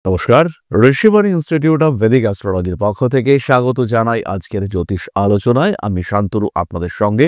নমস্কার, Rishibani institute of Vedic অ্যাস্ট্রোলজির পক্ষ থেকে স্বাগত জানাই আজকের জ্যোতিষ আলোচনায়। আমি শান্তনু আপনাদের সঙ্গে।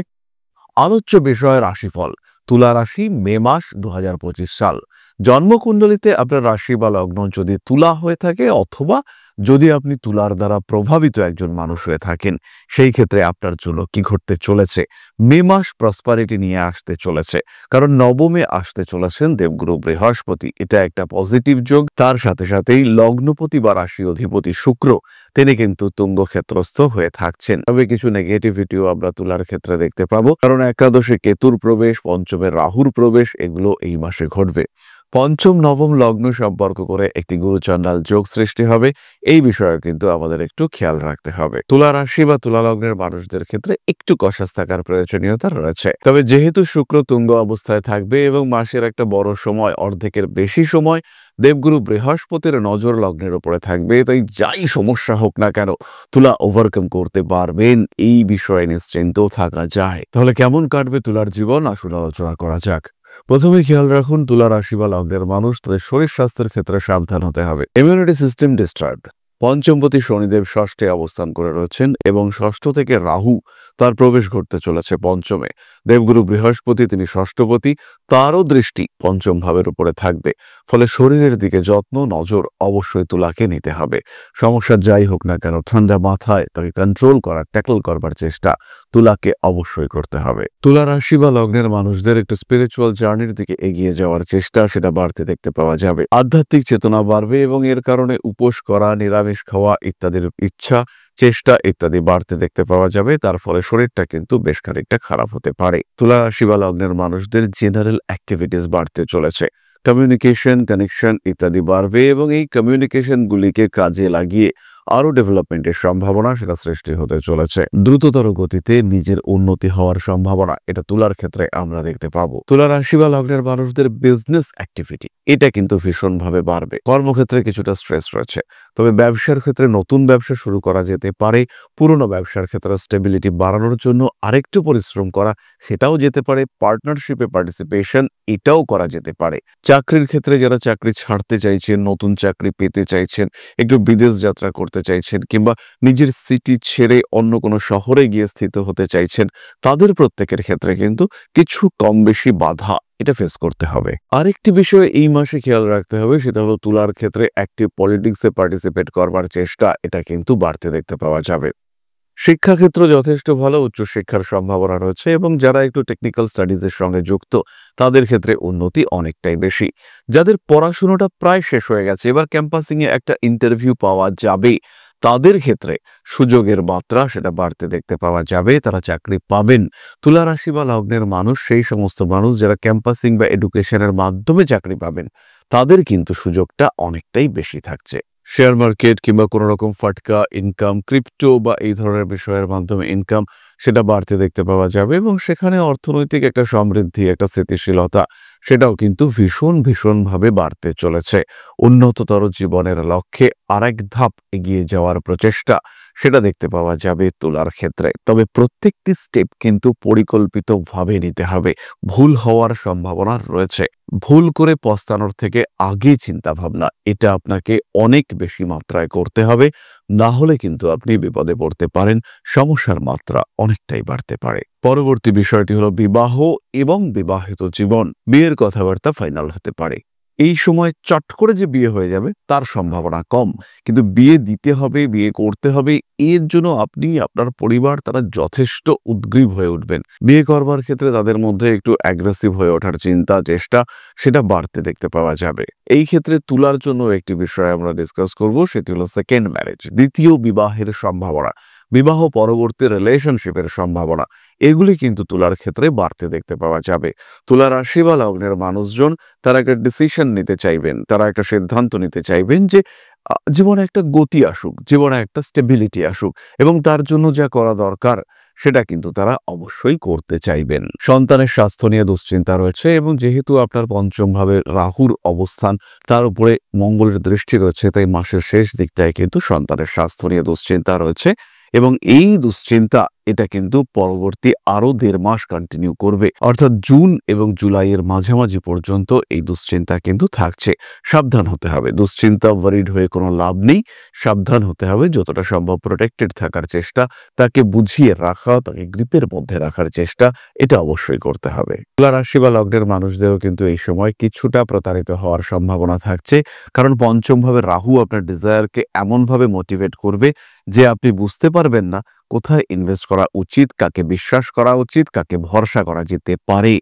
আলোচ্য বিষয় রাশিফল। তুলা রাশি, মে মাস 2025 সাল। জন্মকুণ্ডলিতে আপনার রাশি বা লগ্ন যদি তুলা হয়ে থাকে, অথবা যদি আপনি তুলার দ্বারা প্রভাবিত একজন মানুষ হয়ে থাকেন, সেই ক্ষেত্রে আপনার জন্য কি ঘটতে চলেছে? মে মাস প্রসপারিটি নিয়ে আসতে চলেছে, কারণ নবমে আসতে চলেছেন দেবগুরু বৃহস্পতি। এটা একটা পজিটিভ যোগ। তার সাথে সাথেই লগ্নপতি বা রাশি অধিপতি শুক্র, তিনি কিন্তু তুঙ্গ ক্ষেত্রস্থ হয়ে থাকছেন। তবে কিছু নেগেটিভিটিও আমরা তুলার ক্ষেত্রে দেখতে পাবো, কারণ একাদশে কেতুর প্রবেশ, পঞ্চমে রাহুর প্রবেশ, এগুলো এই মাসে ঘটবে। পঞ্চম নবম লগ্ন সম্পর্ক করে একটি গুরুচণ্ডাল যোগ সৃষ্টি হবে। এই বিষয়ে কিন্তু আমাদের একটু খেয়াল রাখতে হবে। তুলা রাশি বা তুলা লগ্নের মানুষদের ক্ষেত্রে একটু কষাস থাকার প্রয়োজনীয়তা রয়েছে। তবে যেহেতু শুক্র তুঙ্গ অবস্থায় থাকবে এবং মাসের একটা বড় সময়, অর্ধেকের বেশি সময় দেবগুরু বৃহস্পতির নজর লগ্নের উপরে থাকবে, তাই যাই সমস্যা হোক না কেন তুলা ওভারকাম করতে পারবেন, এই বিষয়ে নিশ্চিন্ত থাকা যায়। তাহলে কেমন কাটবে তুলার জীবন, আসলে আলোচনা করা যাক। প্রথমে খেয়াল রাখুন, তুলা রাশি বা লগ্নের মানুষ তাদের শরীর স্বাস্থ্যের ক্ষেত্রে সাবধান হতে হবে। Immunity system disturbed. পঞ্চমপতি শনিদেব ষষ্ঠে অবস্থান করে রয়েছেন এবং ষষ্ঠ থেকে রাহু তার প্রবেশ ঘটতে চলেছে পঞ্চমে। দেবগুরু বৃহস্পতি, তিনি ষষ্ঠপতি, তারও দৃষ্টি পঞ্চম ভাবের উপরে থাকবে। ফলে শরীরের দিকে যত্ন, নজর অবশ্যই তুলাকে নিতে হবে। সমস্যা যাই হোক না কেন, ঠান্ডা মাথায় তাকে কন্ট্রোল করার, ট্যাকল করবার চেষ্টা তুলাকে অবশ্যই করতে হবে। তুলা রাশি বা লগ্নের মানুষদের একটু স্পিরিচুয়াল জার্নির দিকে এগিয়ে যাওয়ার চেষ্টা, সেটা বাড়তে দেখতে পাওয়া যাবে। আধ্যাত্মিক চেতনা বাড়বে এবং এর কারণে উপোস করা, নিরামিষ খাওয়া ইত্যাদির ইচ্ছা, চেষ্টা ইত্যাদি বাড়তে দেখতে পাওয়া যাবে। তার ফলে শরীরটা কিন্তু বেশ খানিকটা খারাপ হতে পারে। তুলা রাশি বা লগ্নের মানুষদের জেনারেল অ্যাক্টিভিটিস বাড়তে চলেছে। কমিউনিকেশন, কানেকশন ইত্যাদি বাড়বে এবং এই কমিউনিকেশনগুলিকে কাজে লাগিয়ে আরো ডেভেলপমেন্টের সম্ভাবনা, সেটা সৃষ্টি হতে চলেছে। দ্রুততর গতিতে নিজের উন্নতি হওয়ার সম্ভাবনা, এটা তুলার ক্ষেত্রে আমরা দেখতে পাবো। তুলা রাশি বা লগ্নের মানুষদের বিজনেস অ্যাক্টিভিটি, এটা কিন্তু ভীষণভাবে বাড়বে। কর্মক্ষেত্রে কিছুটা স্ট্রেস রয়েছে, তবে ব্যবসার ক্ষেত্রে নতুন ব্যবসা শুরু করা যেতে পারে। পুরনো ব্যবসার ক্ষেত্রে স্টেবিলিটি বাড়ানোর জন্য আরেকটু পরিশ্রম করা, সেটাও যেতে পারে। পার্টনারশিপে পার্টিসিপেশন, এটাও করা যেতে পারে। চাকরির ক্ষেত্রে যারা চাকরি ছাড়তে চাইছেন, নতুন চাকরি পেতে চাইছেন, একটু বিদেশ যাত্রা করতে চাইছেন, কিংবা নিজের সিটি ছেড়ে অন্য কোনো শহরে গিয়ে স্থিত হতে চাইছেন, তাদের প্রত্যেকের ক্ষেত্রে কিন্তু কিছু কম বেশি বাধা এটা ফেস করতে হবে। আরেকটি বিষয় এই মাসে খেয়াল রাখতে হবে, সেটা হলো তুলার ক্ষেত্রে অ্যাক্টিভ পলিটিক্সে পার্টিসিপেট করবার চেষ্টা, এটা কিন্তু বাড়তে দেখতে পাওয়া যাবে। শিক্ষাক্ষেত্র যথেষ্ট ভালো, উচ্চশিক্ষার সম্ভাবনা রয়েছে এবং যারা একটু টেকনিক্যাল স্টাডিজের সঙ্গে যুক্ত, তাদের ক্ষেত্রে উন্নতি অনেকটাই বেশি। যাদের পড়াশোনাটা প্রায় শেষ হয়ে গেছে, এবার ক্যাম্পাসিংয়ে একটা ইন্টারভিউ পাওয়া যাবে, তাদের ক্ষেত্রে সুযোগের মাত্রা সেটা বাড়তে দেখতে পাওয়া যাবে, তারা চাকরি পাবেন। তুলা রাশি বা লগ্নের মানুষ, সেই সমস্ত মানুষ যারা ক্যাম্পাসিং বা এডুকেশনের মাধ্যমে চাকরি পাবেন, তাদের কিন্তু সুযোগটা অনেকটাই বেশি থাকছে। শেয়ার মার্কেট কিংবা কোনো রকম ফাটকা ইনকাম, ক্রিপ্টো বা এই ধরনের বিষয়ের মাধ্যমে ইনকাম, সেটা বাড়তে দেখতে পাওয়া যাবে এবং সেখানে অর্থনৈতিক একটা সমৃদ্ধি, একটা স্থিতিশীলতা, সেটাও কিন্তু ভীষণভাবে বাড়তে চলেছে। উন্নততর জীবনের লক্ষ্যে আরেক ধাপ এগিয়ে যাওয়ার প্রচেষ্টা, সেটা দেখতে পাওয়া যাবে তুলার ক্ষেত্রে। তবে প্রত্যেকটি স্টেপ কিন্তু পরিকল্পিতভাবে নিতে হবে। ভুল হওয়ার সম্ভাবনা রয়েছে। ভুল করে পস্তানোর থেকে আগে চিন্তা ভাবনা, এটা আপনাকে অনেক বেশি মাত্রায় করতে হবে। না হলে কিন্তু আপনি বিপদে পড়তে পারেন, সমস্যার মাত্রা অনেকটাই বাড়তে পারে। পরবর্তী বিষয়টি হলো বিবাহ এবং বিবাহিত জীবন। বিয়ের কথাবার্তা ফাইনাল হতে পারে। এই সময় চট করে যে বিয়ে হয়ে যাবে তার সম্ভাবনা কম, কিন্তু বিয়ে দিতে হবে, বিয়ে করতে হবে, এর জন্য আপনি, আপনার পরিবার, তারা যথেষ্ট উদ্গ্রীব হয়ে উঠবেন। বিয়ে করবার ক্ষেত্রে তাদের মধ্যে একটু অ্যাগ্রেসিভ হয়ে ওঠার চিন্তা, চেষ্টা, সেটা বাড়তে দেখতে পাওয়া যাবে। এই ক্ষেত্রে তুলার জন্য একটি বিষয় আমরা ডিসকাস করব, সেটি হলো সেকেন্ড ম্যারেজ, দ্বিতীয় বিবাহের সম্ভাবনা, বিবাহ পরবর্তী রিলেশনশিপের সম্ভাবনা, এগুলি কিন্তু তুলার ক্ষেত্রে বাড়তে দেখতে পাওয়া যাবে। তুলা রাশি বা লগ্নের মানুষজন, তারা একটা ডিসিশন নিতে চাইবেন, তারা একটা সিদ্ধান্ত নিতে চাইবেন যে জীবনে একটা গতি আসুক, জীবনে একটা স্টেবিলিটি আসুক, এবং তার জন্য যা করা দরকার সেটা কিন্তু তারা অবশ্যই করতে চাইবেন। সন্তানের স্বাস্থ্য নিয়ে দুশ্চিন্তা রয়েছে এবং যেহেতু আপনার পঞ্চম ভাবে রাহুর অবস্থান, তার উপরে মঙ্গলের দৃষ্টি রয়েছে, তাই মাসের শেষ দিকটায় কিন্তু সন্তানের স্বাস্থ্য নিয়ে দুশ্চিন্তা রয়েছে এবং এই দুশ্চিন্তা এটা কিন্তু পরবর্তী আরো 1.5 মাস কন্টিনিউ করবে, অর্থাৎ জুন এবং জুলাইয়ের মাঝামাঝি পর্যন্ত এই দুশ্চিন্তা কিন্তু থাকছে। সাবধান হতে হবে, দুশ্চিন্তা ওয়ারিড হয়ে কোনো লাভ নেই, সাবধান হতে হবে, যতটা সম্ভব প্রোটেক্টেড থাকার চেষ্টা, তাকে বুঝিয়ে রাখা, তাকে গ্রিপের মধ্যে রাখার চেষ্টা, এটা অবশ্যই করতে হবে। তুলা রাশি বা লগ্নের মানুষদেরও কিন্তু এই সময় কিছুটা প্রতারিত হওয়ার সম্ভাবনা থাকছে, কারণ পঞ্চম ভাবে রাহু আপনার ডিজায়ারকে এমনভাবে মোটিভেট করবে যে আপনি বুঝতে পারবেন না কোথায় ইনভেস্ট করা উচিত, কাকে বিশ্বাস করা উচিত, কাকে ভরসা করা যেতে পারে।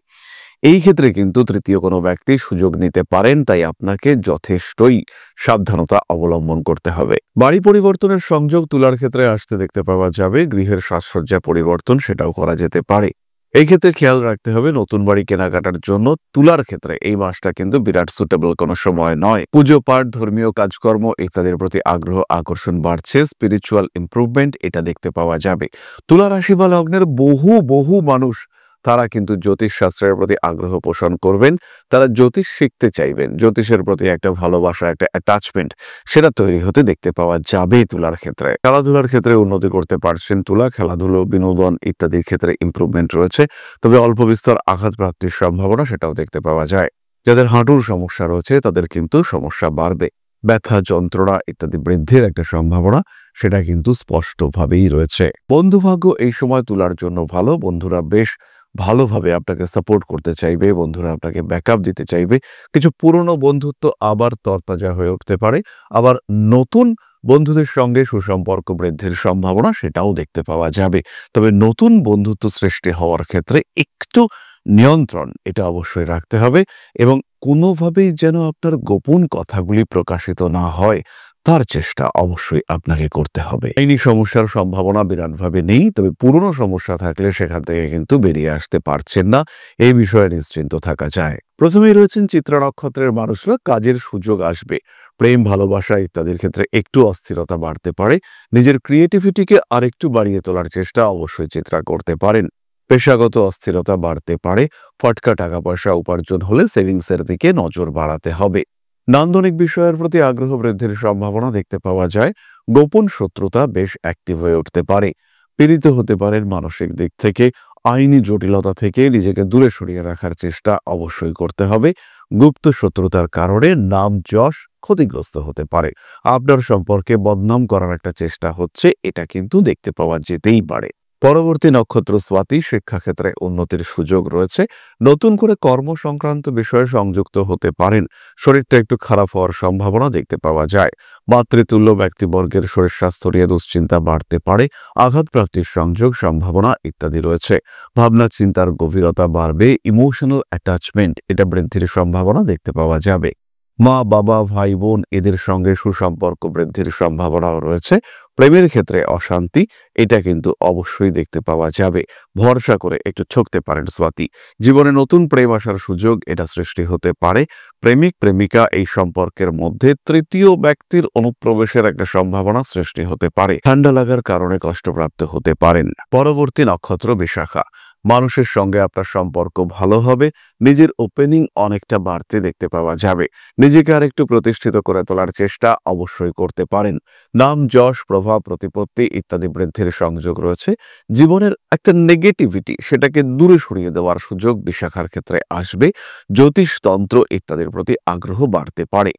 এই ক্ষেত্রে কিন্তু তৃতীয় কোনো ব্যক্তি সুযোগ নিতে পারেন, তাই আপনাকে যথেষ্টই সাবধানতা অবলম্বন করতে হবে। বাড়ি পরিবর্তনের সংযোগ তুলার ক্ষেত্রে আসতে দেখতে পাওয়া যাবে। গৃহের সাজসজ্জা পরিবর্তন সেটাও করা যেতে পারে। এই ক্ষেত্রে খেয়াল রাখতে হবে নতুন বাড়ি কেনাকাটার জন্য তুলার ক্ষেত্রে এই মাসটা কিন্তু বিরাট সুটেবল কোনো সময় নয়। পুজো পাঠ, ধর্মীয় কাজকর্ম ইত্যাদির প্রতি আগ্রহ আকর্ষণ বাড়ছে, স্পিরিচুয়াল ইমপ্রুভমেন্ট এটা দেখতে পাওয়া যাবে। তুলা রাশি বা লগ্নের বহু মানুষ তারা কিন্তু জ্যোতিষ শাস্ত্রের প্রতি আগ্রহ পোষণ করবেন, তারা জ্যোতিষ শিখতে চাইবেন, জ্যোতিষের প্রতি একটা ভালোবাসা, একটা অ্যাটাচমেন্ট সেটা তৈরি হতে দেখতে পাওয়া যাবে তুলার ক্ষেত্রে। খেলাধুলার ক্ষেত্রে উন্নতি করতে পারছেন তুলা, খেলাধুলো, বিনোদন ইত্যাদির ক্ষেত্রে ইমপ্রুভমেন্ট রয়েছে, তবে অল্প বিস্তর আঘাত প্রাপ্তির সম্ভাবনা সেটাও দেখতে পাওয়া যায়। যাদের হাঁটুর সমস্যা রয়েছে তাদের কিন্তু সমস্যা বাড়বে, ব্যথা, যন্ত্রণা ইত্যাদি বৃদ্ধির একটা সম্ভাবনা সেটা কিন্তু স্পষ্টভাবেই রয়েছে। বন্ধুভাগ্য এই সময় তুলার জন্য ভালো, বন্ধুরা বেশ ভালোভাবে আপনাকে সাপোর্ট করতে চাইবে, বন্ধুরা আপনাকে ব্যাকআপ দিতে চাইবে। কিছু পুরনো বন্ধুত্ব আবার তরতাজা হয়ে উঠতে পারে, আবার নতুন বন্ধুদের সঙ্গে সুসম্পর্ক বৃদ্ধির সম্ভাবনা সেটাও দেখতে পাওয়া যাবে। তবে নতুন বন্ধুত্ব সৃষ্টি হওয়ার ক্ষেত্রে একটু নিয়ন্ত্রণ এটা অবশ্যই রাখতে হবে, এবং কোনোভাবেই যেন আপনার গোপন কথাগুলি প্রকাশিত না হয় তার চেষ্টা অবশ্যই আপনাকে করতে হবে। আইনি সমস্যার সম্ভাবনা বিরাটভাবে নেই, তবে পুরনো সমস্যা থাকলে সেখান থেকে কিন্তু বেরিয়ে আসতে পারছেন না, এই বিষয়ে নিশ্চিন্ত থাকা যায়। প্রথমেই রয়েছেন চিত্রা নক্ষত্রের মানুষরা, কাজের সুযোগ আসবে, প্রেম, ভালোবাসা ইত্যাদির ক্ষেত্রে একটু অস্থিরতা বাড়তে পারে। নিজের ক্রিয়েটিভিটিকে আরেকটু বাড়িয়ে তোলার চেষ্টা অবশ্যই চিত্রা করতে পারেন। পেশাগত অস্থিরতা বাড়তে পারে, ফটকা টাকা পয়সা উপার্জন হলে সেভিংসের দিকে নজর বাড়াতে হবে। নান্দনিক বিষয়ের প্রতি আগ্রহ বৃদ্ধির সম্ভাবনা দেখতে পাওয়া যায়। গোপন শত্রুতা বেশ অ্যাক্টিভ হয়ে উঠতে পারে, পীড়িত হতে পারেন মানসিক দিক থেকে। আইনি জটিলতা থেকে নিজেকে দূরে সরিয়ে রাখার চেষ্টা অবশ্যই করতে হবে। গুপ্ত শত্রুতার কারণে নাম যশ ক্ষতিগ্রস্ত হতে পারে, আপনার সম্পর্কে বদনাম করার একটা চেষ্টা হচ্ছে, এটা কিন্তু দেখতে পাওয়া যেতেই পারে। পরবর্তী নক্ষত্র স্বাতী, শিক্ষাক্ষেত্রে উন্নতির সুযোগ রয়েছে, নতুন করে কর্ম সংক্রান্ত বিষয়ে সংযুক্ত হতে পারেন। শরীরটা একটু খারাপ হওয়ার সম্ভাবনা দেখতে পাওয়া যায়। মাতৃতুল্য ব্যক্তিবর্গের শরীর স্বাস্থ্য নিয়ে দুশ্চিন্তা বাড়তে পারে, আঘাত প্রাপ্তির সংযোগ সম্ভাবনা ইত্যাদি রয়েছে। ভাবনা চিন্তার গভীরতা বাড়বে, ইমোশনাল অ্যাটাচমেন্ট এটা বৃদ্ধির সম্ভাবনা দেখতে পাওয়া যাবে। মা, বাবা, ভাই, বোন এদের সঙ্গে সুসম্পর্ক বৃদ্ধির সম্ভাবনাও রয়েছে। প্রেমের ক্ষেত্রে অশান্তি এটা কিন্তু অবশ্যই দেখতে পাওয়া যাবে। ভরসা করে একটু ঠকতে পারেন স্বাতী। জীবনে নতুন প্রেম আসার সুযোগ এটা সৃষ্টি হতে পারে। প্রেমিক প্রেমিকা এই সম্পর্কের মধ্যে তৃতীয় ব্যক্তির অনুপ্রবেশের একটা সম্ভাবনা সৃষ্টি হতে পারে। ঠান্ডা লাগার কারণে কষ্টপ্রাপ্ত হতে পারেন। পরবর্তী নক্ষত্র বিশাখা, মানুষের সঙ্গে আপনার সম্পর্ক ভালো হবে, নিজের ওপেনিং অনেকটা বাড়তে দেখতে পাওয়া যাবে। নিজেকে আরেকটু প্রতিষ্ঠিত করে তোলার চেষ্টা অবশ্যই করতে পারেন। নাম যশ, প্রভাব, প্রতিপত্তি ইত্যাদি বৃদ্ধির সংযোগ রয়েছে। জীবনের একটা নেগেটিভিটি সেটাকে দূরে সরিয়ে দেওয়ার সুযোগ বিশাখার ক্ষেত্রে আসবে। জ্যোতিষতন্ত্র ইত্যাদির প্রতি আগ্রহ বাড়তে পারে।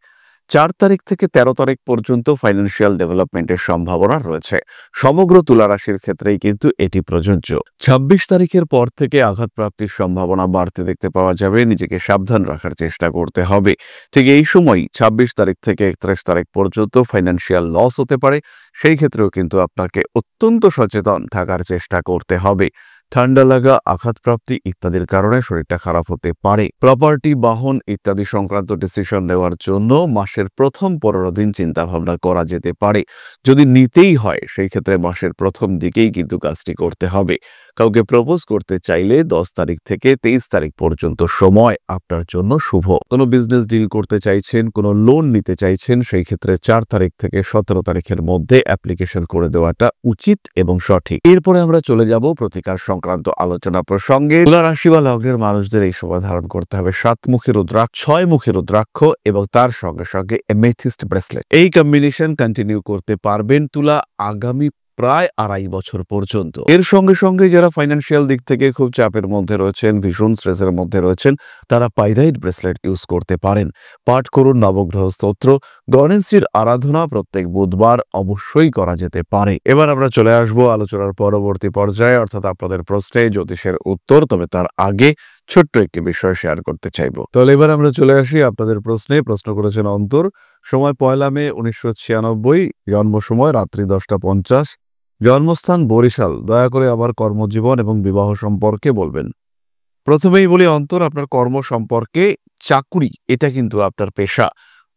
4 তারিখ থেকে 13 তারিখ পর্যন্ত ফাইন্যান্সিয়াল ডেভেলপমেন্টের সম্ভাবনা রয়েছে। সমগ্র তুলা রাশির ক্ষেত্রেই কিন্তু এটি প্রযোজ্য। 26 তারিখের পর থেকে আঘাত প্রাপ্তির সম্ভাবনা বাড়তে দেখতে পাওয়া যাবে, নিজেকে সাবধান রাখার চেষ্টা করতে হবে। ঠিক এই সময় 26 তারিখ থেকে 31 তারিখ পর্যন্ত ফাইন্যান্সিয়াল লস হতে পারে, সেই ক্ষেত্রেও কিন্তু আপনাকে অত্যন্ত সচেতন থাকার চেষ্টা করতে হবে। ঠান্ডা লাগা, আঘাতপ্রাপ্তি ইত্যাদির কারণে শরীরটা খারাপ হতে পারে। প্রপার্টি, বাহন ইত্যাদি সংক্রান্ত ডিসিশন নেওয়ার জন্য মাসের প্রথম 15 দিন চিন্তা ভাবনা করা যেতে পারে। যদি নিতেই হয় সেই ক্ষেত্রে মাসের প্রথম দিকেই কিন্তু কাজটি করতে হবে। কাউকে প্রপোজ করতে চাইলে 10 তারিখ থেকে 23 তারিখ পর্যন্ত সময় আপনার জন্য শুভ। কোনো বিজনেস ডিল করতে চাইছেন, কোনো লোন নিতে চাইছেন, সেই ক্ষেত্রে 4 তারিখ থেকে 17 তারিখের মধ্যে অ্যাপ্লিকেশন করে দেওয়াটা উচিত এবং সঠিক। এরপরে আমরা চলে যাব প্রতিকার সংক্রান্ত আলোচনা প্রসঙ্গে। তুলা রাশি বা লগ্নের মানুষদের এই সময় ধারণ করতে হবে 7 মুখী রুদ্রাক্ষ, 6 মুখী রুদ্রাক্ষ এবং তার সঙ্গে সঙ্গে এমেথিস্ট ব্রেসলেট। এই কম্বিনেশন কন্টিনিউ করতে পারবেন তুলা আগামী প্রায় 2.5 বছর পর্যন্ত। এর সঙ্গে সঙ্গে যারা ফাইন্যান্সিয়াল দিক থেকে খুব চাপের মধ্যে রয়েছেন, ভীষণ স্ট্রেসের মধ্যে রয়েছেন, তারা পাইরাইট ব্রেসলেট ইউজ করতে পারেন। পাঠ করুন নবগ্রহ স্তোত্র। গণেশজির আরাধনা প্রত্যেক বুধবার অবশ্যই করা যেতে পারে। এবার আমরা চলে আসবো আলোচনার পরবর্তী পর্যায়ে, অর্থাৎ আপনাদের প্রশ্নে জ্যোতিষের উত্তর। তবে তার আগে ছোট্ট একটি বিষয় শেয়ার করতে চাইবো। তাহলে এবার আমরা চলে আসি আপনাদের প্রশ্নে। প্রশ্ন করেছেন অন্তর। সময় 1 মে 1996, জন্ম সময় রাত্রি 10টা 50, জন্মস্থান বরিশাল। দয়া করে আবার কর্মজীবন এবং বিবাহ সম্পর্কে বলবেন। প্রথমেই বলি অন্তর, আপনার কর্ম সম্পর্কে চাকুরি এটা কিন্তু আপনার পেশা।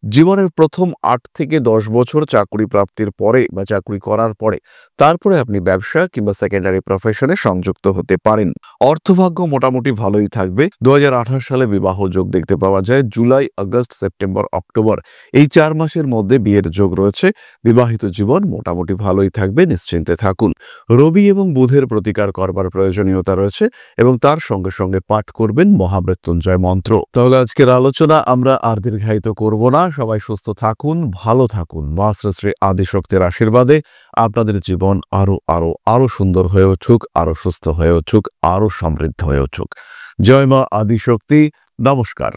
জীবনের প্রথম 8 থেকে 10 বছর চাকুরি প্রাপ্তির পরে বা চাকুরি করার পরে তারপরে আপনি ব্যবসা কিংবা সেকেন্ডারি প্রফেশনে সংযুক্ত হতে পারেন। অর্থভাগ্য মোটামুটি ভালোই থাকবে। 2028 সালে বিবাহ যোগ দেখতে পাওয়া যায়। জুলাই, আগস্ট, সেপ্টেম্বর, অক্টোবর এই 4 মাসের মধ্যে বিয়ের যোগ রয়েছে। বিবাহিত জীবন মোটামুটি ভালোই থাকবে, নিশ্চিন্তে থাকুন। রবি এবং বুধের প্রতিকার করবার প্রয়োজনীয়তা রয়েছে এবং তার সঙ্গে সঙ্গে পাঠ করবেন মহামৃত্যুঞ্জয় মন্ত্র। তাহলে আজকের আলোচনা আমরা আর দীর্ঘায়িত করব না। সবাই সুস্থ থাকুন, ভালো থাকুন। মা শ্রী শ্রী আদিশক্তির আশীর্বাদে আপনাদের জীবন আরো সুন্দর হয়ে উঠুক, আরো সুস্থ হয়ে উঠুক, আরো সমৃদ্ধ হয়ে উঠুক। জয় মা আদিশক্তি। নমস্কার।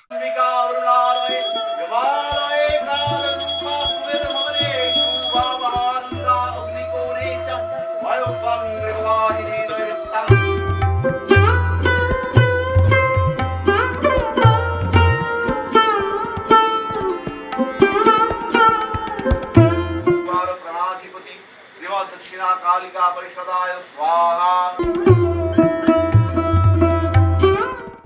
दक्षिणा कालिका परिषदाय स्वाहा।